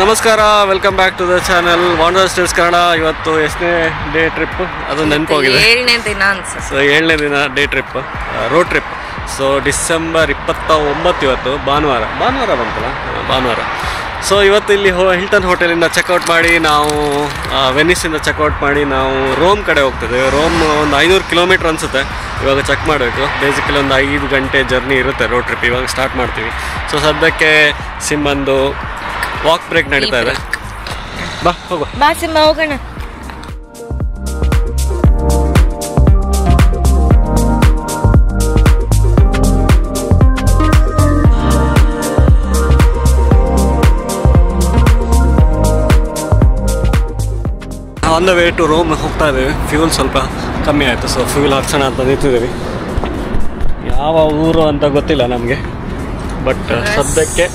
ನಮಸ್ಕಾರ, welcome back to the channel wanders tales Kannada. ಇವತ್ತು ಎಷ್ಟನೇ ಡೇ ಟ್ರಿಪ್ ಅದು ನೆನಪೋಗಿದೆ. 7ನೇ ದಿನ ಅನ್ಸುತ್ತೆ. ಸೊ 7ನೇ ದಿನ day trip, road trip. So December 29 ಇವತ್ತು ಭಾನುವಾರ ಬಂತಲ್ಲ, ಭಾನುವಾರ. ಸೊ ಇವತ್ತು ಇಲ್ಲಿ ಹಿಲ್ಟನ್ ಹೋಟೆಲಿಂದ ಚೆಕ್ಔಟ್ ಮಾಡಿ ನಾವು ವೆನಿಸಿಂದ ಚೆಕ್ಔಟ್ ಮಾಡಿ ನಾವು ರೋಮ್ ಕಡೆ ಹೋಗ್ತಿದ್ದೇವೆ. ರೋಮ್ ಒಂದು 500 ಕಿಲೋಮೀಟ್ರ್ ಅನಿಸುತ್ತೆ. ಇವಾಗ ಚೆಕ್ ಮಾಡಬೇಕು. ಬೇಸಿಕಲಿ ಒಂದು 5 ಗಂಟೆ ಜರ್ನಿ ಇರುತ್ತೆ ರೋಡ್ ಟ್ರಿಪ್. ಇವಾಗ ಸ್ಟಾರ್ಟ್ ಮಾಡ್ತೀವಿ. ಸೊ ಸದ್ಯಕ್ಕೆ ಸಿಮ್ಮಂದು ವಾಕ್ ಬ್ರೇಕ್ ನಡೀತಾ ಇದೆ. ಬಾ ಹೋಗುವ, ಬಾ ಸಿಂಹ ಹೋಗೋಣ. On the way to Rome ಹೋಗ್ತಾ ಇದ್ದೀವಿ. ಫ್ಯೂಲ್ ಸ್ವಲ್ಪ ಕಮ್ಮಿ ಆಯಿತು, ಸೊ ಫ್ಯೂಲ್ ಹಾಕ್ಸೋಣ ಅಂತ ನಿಂತಿದ್ದೀವಿ. ಯಾವ ಊರು ಅಂತ ಗೊತ್ತಿಲ್ಲ ನಮಗೆ, ಬಟ್ ಸದ್ಯಕ್ಕೆ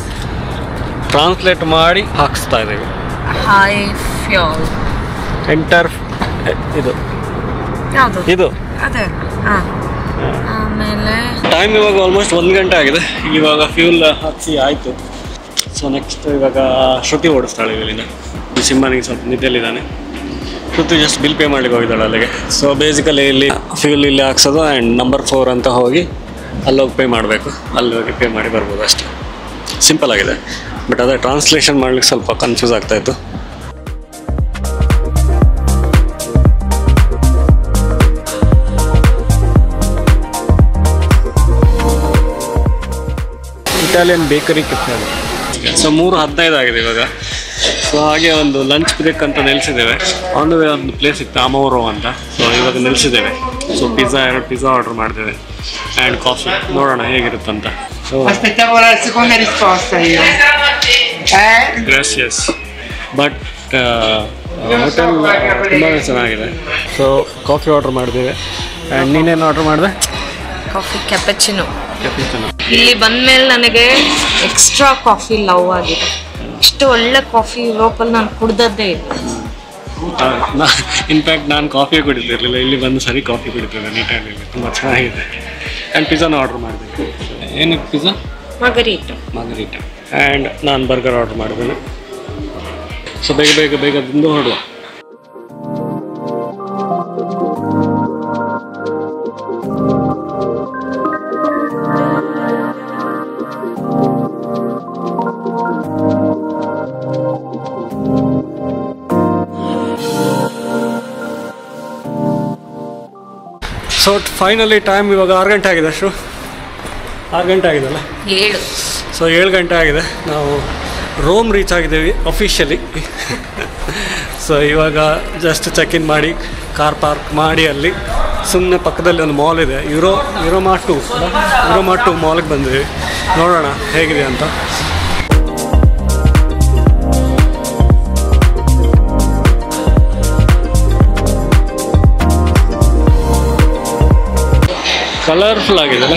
ಟ್ರಾನ್ಸ್ಲೇಟ್ ಮಾಡಿ ಹಾಕಿಸ್ತಾ ಇದ್ದೀವಿ. ಹೈ ಫ್ಯೂಲ್ ಎಂಟರ್ ಇದು ಯಾವುದು ಇದು ಅದೇ. ಆಮೇಲೆ ಟೈಮ್ ಇವಾಗ ಆಲ್ಮೋಸ್ಟ್ 1 ಗಂಟೆ ಆಗಿದೆ. ಇವಾಗ ಫ್ಯೂಲ್ ಹಾಕಿಸಿ ಆಯಿತು. ಸೊ ನೆಕ್ಸ್ಟ್ ಇವಾಗ ಶ್ರುತಿ ಓಡಿಸ್ತಾಳೆ ಇಲ್ಲಿಂದ. ಸಿಂಹನಿಗೆ ಸ್ವಲ್ಪ ನಿದ್ದೆಲ್ಲಿದ್ದಾನೆ. ಶ್ರುತಿ ಜಸ್ಟ್ ಬಿಲ್ ಪೇ ಮಾಡ್ಲಿಕ್ಕೆ ಹೋಗಿದ್ದಾಳೆ ಅಲ್ಲಿಗೆ. ಸೊ ಬೇಸಿಕಲಿ ಇಲ್ಲಿ ಫ್ಯೂಲ್ ಇಲ್ಲಿ ಹಾಕ್ಸೋದು ಆ್ಯಂಡ್ ನಂಬರ್ 4 ಅಂತ ಹೋಗಿ ಅಲ್ಲೋಗಿ ಪೇ ಮಾಡಬೇಕು. ಅಲ್ಲಿ ಹೋಗಿ ಪೇ ಮಾಡಿ ಬರ್ಬೋದು ಅಷ್ಟೇ. ಸಿಂಪಲ್ ಆಗಿದೆ. ಬಟ್ ಅದೇ ಟ್ರಾನ್ಸ್ಲೇಷನ್ ಮಾಡ್ಲಿಕ್ಕೆ ಸ್ವಲ್ಪ ಕನ್ಫ್ಯೂಸ್ ಆಗ್ತಾಯಿತ್ತು. Italian bakery cafe. ಸೊ 3:15 ಆಗಿದೆ ಇವಾಗ. ಸೊ ಹಾಗೆ ಒಂದು ಲಂಚ್ ಬ್ರೇಕ್ ಅಂತ ನಿಲ್ಲಿಸಿದ್ದೇವೆ. ಆನ್ ದ ವೇ ಒಂದು ಪ್ಲೇಸ್ ಇತ್ತು, ಅಮೋರೋ ಅಂತ. ಸೊ ಇವಾಗ ನಿಲ್ಲಿಸಿದ್ದೇವೆ. ಸೊ ಪಿಜ್ಜಾ ಆರ್ಡರ್ ಮಾಡಿದ್ದೇವೆ ಆ್ಯಂಡ್ ಕಾಫಿ. ನೋಡೋಣ ಹೇಗಿರುತ್ತಂತ. So aspettavo la seconda risposta io. ಗ್ರಾಸಿಯಸ್. ಬಟ್ ಹೋಟೆಲ್ ತುಂಬಾ ಚೆನ್ನಾಗಿದೆ. ಸೊ ಕಾಫಿ ಆರ್ಡರ್ ಮಾಡಿದ್ದೇವೆ. ಆ್ಯಂಡ್ ನೀನೇನು ಆರ್ಡರ್ ಮಾಡಿದೆ? Coffee cappuccino. ಕ್ಯಾಪುಚಿನೋ. ಇಲ್ಲಿ ಬಂದ್ಮೇಲೆ ನನಗೆ ಎಕ್ಸ್ಟ್ರಾ ಕಾಫಿ ಲವ್ ಆಗಿದೆ. ಇಷ್ಟು ಒಳ್ಳೆ ಕಾಫಿ ಯುರೋಪಲ್ಲಿ ನಾನು ಕುಡ್ದದ್ದೇ ಇಲ್ಲ. ಇನ್ಫ್ಯಾಕ್ಟ್ ನಾನು ಕಾಫಿ ಕುಡಿತಿರ್ಲಿಲ್ಲ. ಇಲ್ಲಿ ಬಂದು ಸರಿ ಕಾಫಿ ಕುಡಿತಿದ್ದೆ ನೀಟಾಗಿ. ತುಂಬ ಚೆನ್ನಾಗಿದೆ. ಆ್ಯಂಡ್ ಪಿಜ್ಜಾನ ಆರ್ಡರ್ ಮಾಡಿದೆ. ಏನಕ್ಕೆ ಪಿಜ್ಜಾ? ಮಾರ್ಗರೀಟಾ. ಆ್ಯಂಡ್ ನಾನು ಬರ್ಗರ್ ಆರ್ಡರ್ ಮಾಡಿದ್ದೇನೆ. ಸೊ ಬೇಗ ತಿಂದು ಹೊರಡುವ. ಸೊ ಫೈನಲಿ ಟೈಮ್ ಇವಾಗ 6 ಗಂಟೆ ಆಗಿದೆ. 6 ಗಂಟೆ ಆಗಿದೆಲ್ಲ. 7. ಸೊ 7 ಗಂಟೆ ಆಗಿದೆ. ನಾವು ರೋಮ್ ರೀಚ್ ಆಗಿದ್ದೇವೆ ಅಫಿಷಿಯಲಿ. ಸೊ ಇವಾಗ ಜಸ್ಟ್ ಚೆಕ್ ಇನ್ ಮಾಡಿ ಕಾರ್ ಪಾರ್ಕ್ ಮಾಡಿ ಅಲ್ಲಿ ಸುಮ್ಮನೆ ಪಕ್ಕದಲ್ಲಿ ಒಂದು ಮಾಲ್ ಇದೆ, ಯುರೋಮಾರ್ಟ್ 2 ಮಾಲ್ಗೆ ಬಂದಿದ್ದೀವಿ. ನೋಡೋಣ ಹೇಗಿದೆ ಅಂತ. ಕಲರ್ಫುಲ್ ಆಗಿದೆಲ್ಲ.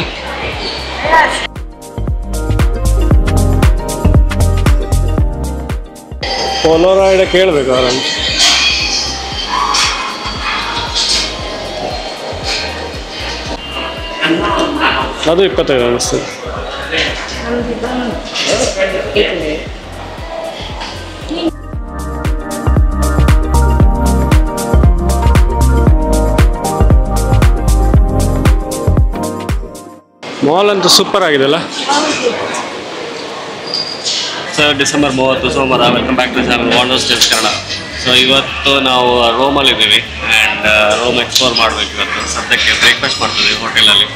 ಪೋಲೋರಾಯ್ಡ್ ಕೇಳಬೇಕು ಅವರನ್ನು. ಅದು 25 ಅನಿಸ್ತದೆ. ಮಾಲ್ ಅಂತೂ ಸೂಪರ್ ಆಗಿದೆಲ್ಲ. ಸರ್ ಡಿಸೆಂಬರ್ 30 ಸೋಮವಾರ. Welcome back to channel wanders tales Kannada. So ಇವತ್ತು ನಾವು ರೋಮಲ್ಲಿದ್ದೀವಿ ಆ್ಯಂಡ್ ರೋಮ್ ಎಕ್ಸ್ಪ್ಲೋರ್ ಮಾಡಬೇಕು ಇವತ್ತು. ಸದ್ಯಕ್ಕೆ ಬ್ರೇಕ್ಫಾಸ್ಟ್ ಮಾಡ್ತಿದ್ದೀವಿ ಹೋಟೆಲಲ್ಲಿ.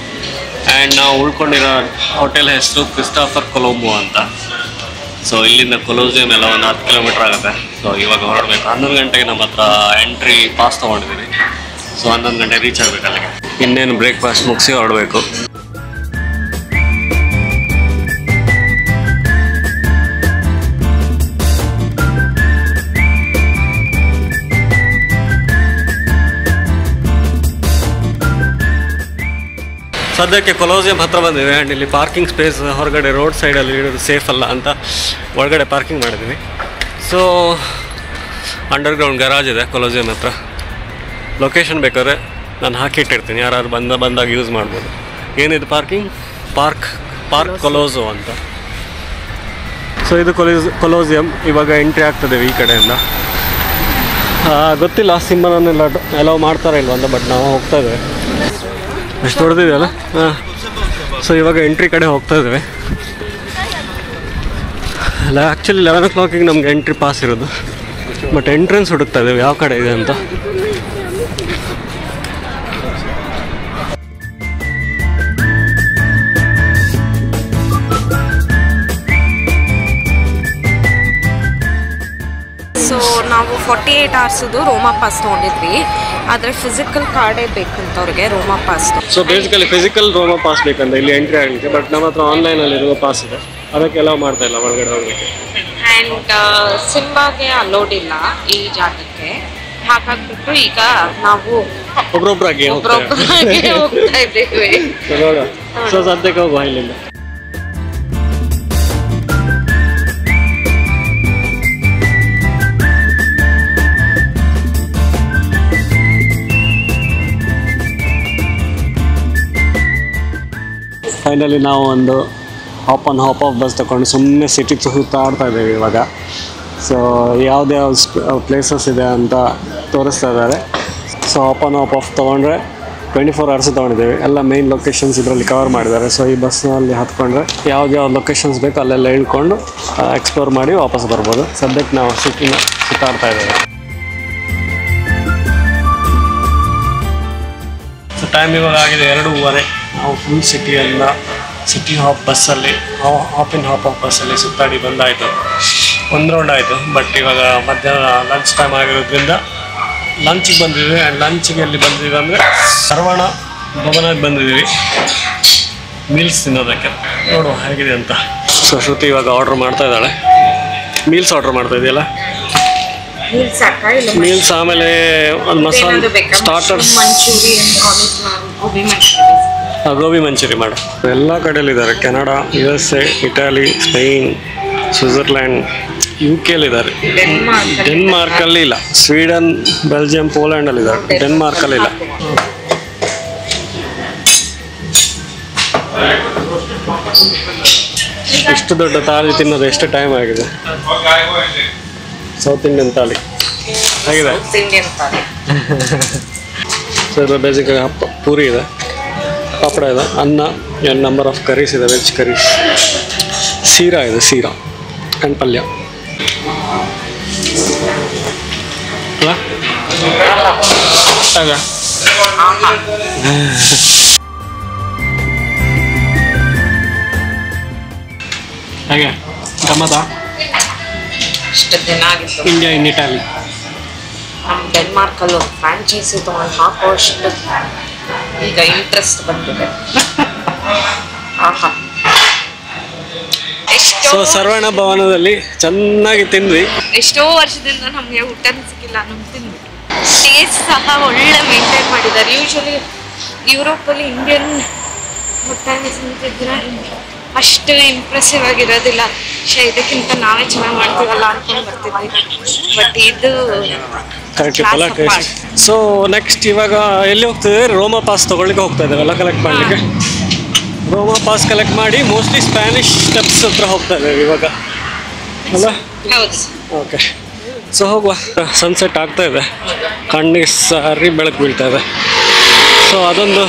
ಆ್ಯಂಡ್ ನಾವು ಉಳ್ಕೊಂಡಿರೋ ಹೋಟೆಲ್ ಹೆಸರು ಕ್ರಿಸ್ಟೋಫರ್ ಕೊಲಂಬೋ ಅಂತ. ಸೊ ಇಲ್ಲಿಂದ ಕೊಲೋಸಿಯಂ ಎಲ್ಲ ಒಂದು 10 ಕಿಲೋಮೀಟ್ರ್ ಆಗುತ್ತೆ. ಸೊ ಇವಾಗ ಹೊರಡಬೇಕು. 11 ಗಂಟೆಗೆ ನಮ್ಮ ಹತ್ರ ಎಂಟ್ರಿ ಪಾಸ್ ತೊಗೊಂಡಿದ್ದೀವಿ. ಸೊ 11 ಗಂಟೆ ರೀಚ್ ಆಗಬೇಕು ಅಲ್ಲಿಗೆ. ಇನ್ನೇನು ಬ್ರೇಕ್ಫಾಸ್ಟ್ ಮುಗಿಸಿ ಹೊರಡಬೇಕು. ಸದ್ಯಕ್ಕೆ ಕೊಲೋಸಿಯಂ ಹತ್ರ ಬಂದಿವೆ. ಆ್ಯಂಡ್ ಇಲ್ಲಿ ಪಾರ್ಕಿಂಗ್ ಸ್ಪೇಸ್ ಹೊರಗಡೆ ರೋಡ್ ಸೈಡಲ್ಲಿ ಇಡೋದು ಸೇಫ್ ಅಲ್ಲ ಅಂತ ಒಳಗಡೆ ಪಾರ್ಕಿಂಗ್ ಮಾಡಿದ್ದೀವಿ. ಸೊ ಅಂಡರ್ಗ್ರೌಂಡ್ ಗರಾಜ್ ಇದೆ ಕೊಲೋಸಿಯಂ ಹತ್ರ. ಲೊಕೇಶನ್ ಬೇಕಾದ್ರೆ ನಾನು ಹಾಕಿಟ್ಟಿರ್ತೀನಿ, ಯಾರು ಬಂದಾಗ ಯೂಸ್ ಮಾಡ್ಬೋದು. ಏನಿದು ಪಾರ್ಕಿಂಗ್? ಪಾರ್ಕ್ ಕೊಲೋಸೋ ಅಂತ. ಸೊ ಇದು ಕೊಲೋಸಿಯಂ. ಇವಾಗ ಎಂಟ್ರಿ ಆಗ್ತದೆ ಈ ಕಡೆಯಿಂದ. ಗೊತ್ತಿಲ್ಲ ಸಿಂಬಲನ್ನೆಲ್ಲ ಅಲೋ ಮಾಡ್ತಾರ ಇಲ್ವ ಅಂತ, ಬಟ್ ನಾವು ಹೋಗ್ತಾ ಇದ್ದೇವೆ. ಎಷ್ಟು ದೊಡ್ಡದಿದೆಯಲ್ಲ. ಹಾಂ, ಸೊ ಇವಾಗ ಎಂಟ್ರಿ ಕಡೆ ಹೋಗ್ತಾ ಇದ್ದೇವೆ. ಅಲ್ಲ, ಆ್ಯಕ್ಚುಲಿ 11 o'clock ನಮಗೆ ಎಂಟ್ರಿ ಪಾಸ್ ಇರೋದು, ಬಟ್ ಎಂಟ್ರೆನ್ಸ್ ಹುಡುಕ್ತಾ ಇದ್ದೇವೆ ಯಾವ ಕಡೆ ಇದೆ ಅಂತ. ಸೊ ನಾವು 48 hours ರೋಮಾ ಪಾಸ್ ತೊಗೊಂಡಿದ್ವಿ, ಆದರೆ ಫಿಸಿಕಲ್ ಕಾರ್ಡೇ ಬೇಕಂತವ್ರಿಗೆ Roma pass. So basically physical Roma pass ಬೇಕಂತ ಇಲ್ಲಿ ಎಂಟ್ರಿ ಆಗಲಿಕ್ಕೆ, ಬಟ್ ನಮ್ಮ ಹತ್ರ ಆನ್ಲೈನಲ್ಲಿ ಇರುವ ಪಾಸ್ ಇದೆ, ಅದಕ್ಕೆ ಅಲೋ ಮಾಡ್ತಾ ಇಲ್ಲ ಒಳಗಡೆ ಹೋಗಲಿಕ್ಕೆ. ಆ್ಯಂಡ್ ಸಿಂಬಾಗೆ ಅಲೋಡ್ ಇಲ್ಲ ಈ ಜಾಗಕ್ಕೆ, ಹಾಗಾಗ್ಬಿಟ್ಟು ಈಗ ನಾವು ಒಬ್ರೊಬ್ರಾಗಿ ಹೋಗ್ತಾ ಇದ್ದೇವೆ. ಸೊ ಸದ್ಯಕ್ಕೆ ಹೋಗುವ ಇಲ್ಲಿಂದ. ಫೈನಲಿ ನಾವು ಒಂದು ಹಾಪ್ ಆಫ್ ಬಸ್ ತಗೊಂಡು ಸುಮ್ಮನೆ ಸಿಟಿ ಸುತ್ತಾಡ್ತಾ ಇದ್ದೇವೆ ಇವಾಗ. ಸೊ ಯಾವ್ದ್ಯಾವ ಪ್ಲೇಸಸ್ ಇದೆ ಅಂತ ತೋರಿಸ್ತಾ ಇದ್ದಾರೆ. ಸೊ ಹಾಪ್ ಆಫ್ ತೊಗೊಂಡ್ರೆ 24 hours ತೊಗೊಂಡಿದ್ದೇವೆ. ಎಲ್ಲ ಮೇನ್ ಲೊಕೇಶನ್ಸ್ ಇದರಲ್ಲಿ ಕವರ್ ಮಾಡಿದ್ದಾರೆ. ಸೊ ಈ ಬಸ್ನಲ್ಲಿ ಹತ್ಕೊಂಡ್ರೆ ಯಾವ್ದು ಲೊಕೇಶನ್ಸ್ ಬೇಕು ಅಲ್ಲೆಲ್ಲ ಇಳ್ಕೊಂಡು ಎಕ್ಸ್ಪ್ಲೋರ್ ಮಾಡಿ ವಾಪಸ್ ಬರ್ಬೋದು. ಸದ್ಯಕ್ಕೆ ನಾವು ಸಿಟಿನ ಸುತ್ತಾಡ್ತಾ ಇದ್ದೇವೆ. ಸೊ ಟೈಮ್ ಇವಾಗ ಆಗಿದೆ 2:15. ನಾವು ಫುಲ್ ಸಿಟಿ ಹಾಪ್ ಆಫ್ ಬಸ್ಸಲ್ಲಿ ಸುತ್ತಾಡಿ ಬಂದಾಯಿತು. ಒಂದು ರೌಂಡ್ ಆಯಿತು. ಬಟ್ ಇವಾಗ ಮಧ್ಯಾಹ್ನ ಲಂಚ್ ಟೈಮ್ ಆಗಿರೋದ್ರಿಂದ ಲಂಚಿಗೆ ಬಂದಿದ್ದೀವಿ. ಆ್ಯಂಡ್ ಲಂಚಿಗೆ ಎಲ್ಲಿ ಬಂದಿದ್ದೀವಿ ಅಂದರೆ ಸರ್ವಣ ಭವನಕ್ಕೆ ಬಂದಿದ್ದೀವಿ ಮೀಲ್ಸ್ ತಿನ್ನೋದಕ್ಕೆ. ನೋಡುವ ಹೇಗಿದೆ ಅಂತ. ಸೊ ಶ್ರುತಿ ಇವಾಗ ಆರ್ಡ್ರ್ ಮಾಡ್ತಾ ಇದ್ದಾಳೆ. ಮೀಲ್ಸ್ ಆರ್ಡ್ರ್ ಮಾಡ್ತಾ ಇದೆಯಲ್ಲ. ಮೀಲ್ಸ್ ಆಮೇಲೆ ಒಂದು ಮಸಾಲೆ ಸ್ಟಾರ್ಟರ್ಸ್, ಗೋಬಿ ಮಂಚೂರಿ ಮಾಡು. ಎಲ್ಲ ಕಡೆಯಲ್ಲಿದ್ದಾರೆ. Canada, USA, Italy, Spain, Switzerland, UK ಇದ್ದಾರೆ. ಡೆನ್ಮಾರ್ಕಲ್ಲಿ ಇಲ್ಲ. ಸ್ವೀಡನ್, ಬೆಲ್ಜಿಯಂ, ಪೋಲ್ಯಾಂಡಲ್ಲಿ ಇದ್ದಾರೆ. ಡೆನ್ಮಾರ್ಕಲ್ಲಿ ಇಲ್ಲ. ಇಷ್ಟು ದೊಡ್ಡ ತಾಲಿ ತಿನ್ನೋದು ಎಷ್ಟು ಟೈಮ್ ಆಗಿದೆ. ಸೌತ್ ಇಂಡಿಯನ್ ತಾಲಿ ಆಗಿದೆ. ಸೊ ಇದು ಬೇಸಿಕಲಿ ಪೂರಿ ಇದೆ, ಪಾಪಡ ಇದೆ, ಅನ್ನ, ನಂಬರ್ ಆಫ್ ಕರೀಸ್ ಇದೆ, ವೆಜ್ ಕರೀಸ್, ಸೀರಾ ಇದೆ, ಸೀರಾ ಆ್ಯಂಡ್ ಪಲ್ಯ. ಹಾಗೆ ಗಮ್ಮತ್ತ. India in Italy. ನಮ್ಮ ಡೆನ್ಮಾರ್ಕಲ್ಲಿ ಒಂದು ಫ್ರಾಂಚೈಸಿ ತೊಗೊಂಡು ಹಾಕೋಷ್ಟು ಈಗ ಇಂಟ್ರೆಸ್ಟ್ ಬಂದಿದೆ. ಸೊ ಸರ್ವಣ ಭವನದಲ್ಲಿ ಚೆನ್ನಾಗಿ ತಿಂದ್ವಿ. ಎಷ್ಟೋ ವರ್ಷದಿಂದ ನಮಗೆ ಊಟನೂ ಸಿಕ್ಕಿಲ್ಲ, ನಮ್ಗೆ ತಿಂದ್ವಿ. ಟೇಸ್ಟ್ ಸಹ ಒಳ್ಳೆ ಮೇಂಟೈನ್ ಮಾಡಿದ್ದಾರೆ. ಯೂಶ್ವಲಿ ಯುರೋಪಲ್ಲಿ ಇಂಡಿಯನ್ ಹೋಟೆಲ್ ತಿಂತಿದ್ರೆ ಅಷ್ಟು ಇಂಪ್ರೆಸಿವ್ ಆಗಿರೋದಿಲ್ಲ. ಇದಕ್ಕಿಂತ ನಾವೇ ಚೆನ್ನಾಗಿ ಮಾಡ್ತೀವಲ್ಲ ಅನ್ಕೊಂಡು ಬರ್ತಿದ್ವಿ. ಬಟ್ ಇದು ಕರೆಕ್ಟ್. ಸೊ ನೆಕ್ಸ್ಟ್ ಇವಾಗ ಎಲ್ಲಿ ಹೋಗ್ತಿದ್ದೇವೆ? ರೋಮಾ ಪಾಸ್ ತೊಗೊಳ್ಳಿಕ್ಕೆ ಹೋಗ್ತಾ ಇದ್ದೇವೆ, ಕಲೆಕ್ಟ್ ಮಾಡಲಿಕ್ಕೆ. ರೋಮಾ ಪಾಸ್ ಕಲೆಕ್ಟ್ ಮಾಡಿ ಮೋಸ್ಟ್ಲಿ ಸ್ಪ್ಯಾನಿಷ್ ಸ್ಟೆಪ್ಸ್ ಹತ್ರ ಹೋಗ್ತಾ ಇದ್ದೇವೆ ಇವಾಗ ಅಲ್ಲ. ಓಕೆ, ಸೊ ಹೋಗುವ. ಸನ್ಸೆಟ್ ಆಗ್ತಾ ಇದೆ, ಕಣ್ಣಿಗೆ ಸಾರಿ ಬೆಳಕು ಬೀಳ್ತಾ ಇದೆ. ಸೊ ಅದೊಂದು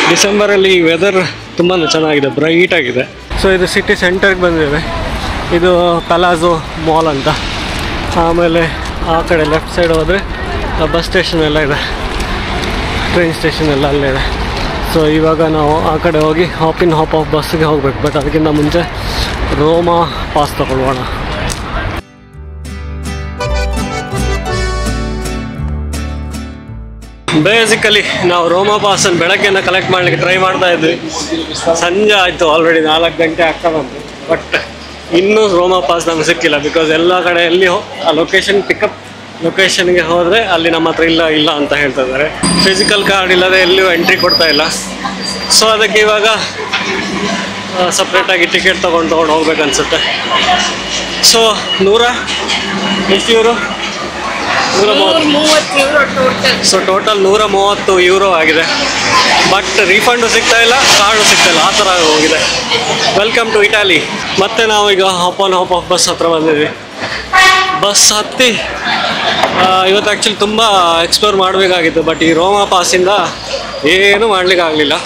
ಡಿಸೆಂಬರಲ್ಲಿ ವೆದರ್ ತುಂಬಾ ಚೆನ್ನಾಗಿದೆ, ಬ್ರೈಟ್ ಆಗಿದೆ. ಸೊ ಇದು ಸಿಟಿ ಸೆಂಟರ್ಗೆ ಬಂದಿದ್ದೇವೆ. ಇದು ಪಲಾಜೋ ಮಾಲ್ ಅಂತ. ಆಮೇಲೆ ಆ ಕಡೆ ಲೆಫ್ಟ್ ಸೈಡ್ ಹೋದರೆ ಬಸ್ ಸ್ಟೇಷನ್ ಎಲ್ಲ ಇದೆ, ಟ್ರೈನ್ ಸ್ಟೇಷನ್ ಎಲ್ಲ ಅಲ್ಲೇ ಇದೆ. ಸೊ ಇವಾಗ ನಾವು ಆ ಕಡೆ ಹೋಗಿ ಹಾಪ್ ಆಫ್ ಬಸ್ಸಿಗೆ ಹೋಗ್ಬೇಕು. ಬಟ್ ಅದಕ್ಕಿಂತ ಮುಂಚೆ ರೋಮಾ ಪಾಸ್ ತಗೊಳ್ಳೋಣ. ಬೇಸಿಕಲಿ ನಾವು ರೋಮಾ ಪಾಸನ್ನು ಬೆಳಗ್ಗೆನ ಕಲೆಕ್ಟ್ ಮಾಡಲಿಕ್ಕೆ ಟ್ರೈ ಮಾಡ್ತಾ ಇದ್ವಿ. ಸಂಜೆ ಆಯಿತು, ಆಲ್ರೆಡಿ 4 ಗಂಟೆ ಆಗ್ತಾ ಬಂತು. ಬಟ್ ಇನ್ನೂ ರೋಮಾ ಪಾಸ್ ನಮ್ಗೆ ಸಿಕ್ಕಿಲ್ಲ. ಬಿಕಾಸ್ ಎಲ್ಲ ಕಡೆ ಎಲ್ಲಿ ಆ ಲೊಕೇಶನ್ಗೆ ಹೋದರೆ ಅಲ್ಲಿ ನಮ್ಮ ಹತ್ರ ಇಲ್ಲ ಅಂತ ಹೇಳ್ತಾ ಇದ್ದಾರೆ. ಫಿಸಿಕಲ್ ಕಾರ್ಡ್ ಇಲ್ಲದೆ ಎಲ್ಲಿಯೂ ಎಂಟ್ರಿ ಕೊಡ್ತಾ ಇಲ್ಲ. ಸೊ ಅದಕ್ಕೆ ಇವಾಗ ಸಪ್ರೇಟಾಗಿ ಟಿಕೆಟ್ ತೊಗೊಂಡು ಹೋಗ್ಬೇಕು ಅನಿಸುತ್ತೆ. ಸೊ ಎಷ್ಟು euro? 130 euro. So total 130 euro ಆಗಿದೆ. ಬಟ್ ರೀಫಂಡು ಸಿಗ್ತಾ ಇಲ್ಲ, ಕಾರ್ಡು ಸಿಗ್ತಾ ಇಲ್ಲ, ಆ ಥರ ಹೋಗಿದೆ. Welcome to Italy. ಮತ್ತೆ ನಾವು ಈಗ ಹಾಪ್ ಆಫ್ ಬಸ್ ಹತ್ರ ಬಂದಿದ್ವಿ. ಬಸ್ ಹತ್ತಿ ಇವತ್ತು ಆ್ಯಕ್ಚುಲಿ ತುಂಬ ಎಕ್ಸ್ಪ್ಲೋರ್ ಮಾಡಬೇಕಾಗಿತ್ತು, ಬಟ್ ಈ ರೋಮಾ ಪಾಸಿಂದ ಏನೂ ಮಾಡ್ಲಿಕ್ಕೆ ಆಗಲಿಲ್ಲ.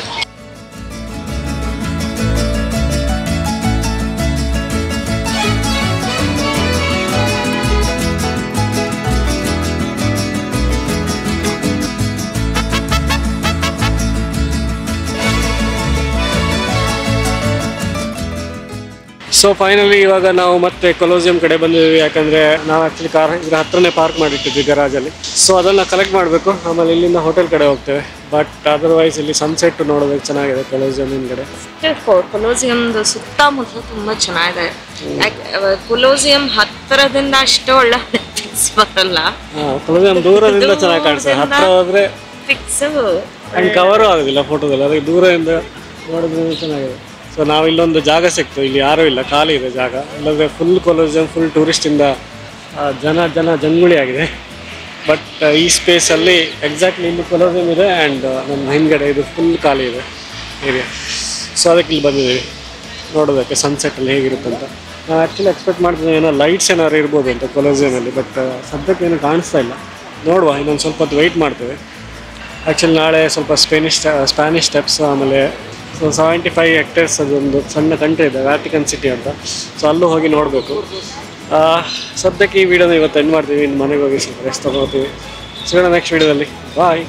ಸೊ ಫೈನಲಿ ಇವಾಗ ನಾವು ಮತ್ತೆ ಕೊಲೋಸಿಯಂ ಕಡೆ ಬಂದಿದ್ದೀವಿ. ಯಾಕಂದರೆ ನಾವು ಆ್ಯಕ್ಚುಲಿ ಕಾರ್ ಇದರ ಹತ್ರನೇ ಪಾರ್ಕ್ ಮಾಡಿಟ್ಟಿದ್ವಿ ಗರಾಜಲ್ಲಿ. ಸೊ ಅದನ್ನು ಕಲೆಕ್ಟ್ ಮಾಡಬೇಕು, ಆಮೇಲೆ ಇಲ್ಲಿಂದ ಹೋಟೆಲ್ ಕಡೆ ಹೋಗ್ತೇವೆ. ಬಟ್ ಅದರ್ವೈಸ್ ಇಲ್ಲಿ ಸನ್ಸೆಟ್ ನೋಡೋದಕ್ಕೆ ಚೆನ್ನಾಗಿದೆ ಕೊಲೋಸಿಯಂ ಹಿಂದ್ಗಡೆ. ಕೊಲೋಸಿಯಂದು ಸುತ್ತಮುತ್ತ ತುಂಬ ಚೆನ್ನಾಗಿದೆ. ಕೊಲೋಸಿಯಂ ಹತ್ತಿರದಿಂದ ಅಷ್ಟು ಒಳ್ಳೆ ಪಿಕ್ಸ್ ಬರಲ್ಲ. ಕೊಲೋಸಿಯಂ ದೂರದಿಂದ ಚೆನ್ನಾಗಿ ಕಾಣಿಸ್ತದೆ, ಹತ್ತಿರ ಹೋದರೆ ಪಿಕ್ಸ್ ಆ್ಯಂಡ್ ಕವರು ಆಗೋದಿಲ್ಲ ಫೋಟೋದಲ್ಲಿ. ಅದಕ್ಕೆ ದೂರದಿಂದ ನೋಡಿದ್ರೆ ಚೆನ್ನಾಗಿದೆ. ಸೊ ನಾವು ಇಲ್ಲೊಂದು ಜಾಗ ಸಿಕ್ತು, ಇಲ್ಲಿ ಯಾರೂ ಇಲ್ಲ, ಖಾಲಿ ಇದೆ ಜಾಗ. ಇಲ್ಲಾಂದರೆ ಫುಲ್ ಕೊಲೋಸಿಯಂ ಫುಲ್ ಟೂರಿಸ್ಟಿಂದ ಜಂಗುಳಿ ಆಗಿದೆ. ಬಟ್ ಈ ಸ್ಪೇಸಲ್ಲಿ ಎಕ್ಸಾಕ್ಟ್ಲಿ ಇಲ್ಲಿ ಕೊಲೋಸಿಯಂ ಇದೆ ಆ್ಯಂಡ್ ನಮ್ಮ ಹಿಂದ್ಗಡೆ ಇದು ಫುಲ್ ಖಾಲಿ ಇದೆ ಏರಿಯಾ. ಸೊ ಅದಕ್ಕೆ ಇಲ್ಲಿ ಬಂದಿದ್ದೀವಿ ನೋಡೋದಕ್ಕೆ ಸನ್ಸೆಟ್ಟಲ್ಲಿ ಹೇಗಿರುತ್ತಂತ. ನಾವು ಆ್ಯಕ್ಚುಲಿ ಎಕ್ಸ್ಪೆಕ್ಟ್ ಮಾಡ್ತಿದ್ದೆ ಏನೋ ಲೈಟ್ಸ್ ಏನಾದ್ರು ಇರ್ಬೋದು ಅಂತ ಕೊಲೋಸಿಯಮಲ್ಲಿ, ಬಟ್ ಸದ್ಯಕ್ಕೆ ಏನು ಕಾಣಿಸ್ತಾ ಇಲ್ಲ. ನೋಡುವ, ಇನ್ನೊಂದು ಸ್ವಲ್ಪ ಹೊತ್ತು ವೆಯ್ಟ್ ಮಾಡ್ತೇವೆ. ಆ್ಯಕ್ಚುಲಿ ನಾಳೆ ಸ್ವಲ್ಪ ಸ್ಪ್ಯಾನಿಷ್ ಸ್ಟೆಪ್ಸ್, ಆಮೇಲೆ 75 ಹೆಕ್ಟೇರ್ಸ್ ಅದೊಂದು ಸಣ್ಣ ಕಂಟ್ರಿ ಇದೆ ವ್ಯಾಟಿಕನ್ ಸಿಟಿ ಅಂತ. ಸೊ ಅಲ್ಲೂ ಹೋಗಿ ನೋಡಬೇಕು. ಸದ್ಯಕ್ಕೆ ಈ ವಿಡಿಯೋನ ಇವತ್ತು ಎಂಡ್ ಮಾಡ್ತೀವಿ. ಇನ್ನು ಮನೆಗೆ ಹೋಗಿ ಸ್ವಲ್ಪ ರೆಸ್ಟ್ ತೊಗೊಳ್ತೀವಿ. ಸಿಗೋಣ ನೆಕ್ಸ್ಟ್ ವಿಡಿಯೋದಲ್ಲಿ. ಬಾಯ್.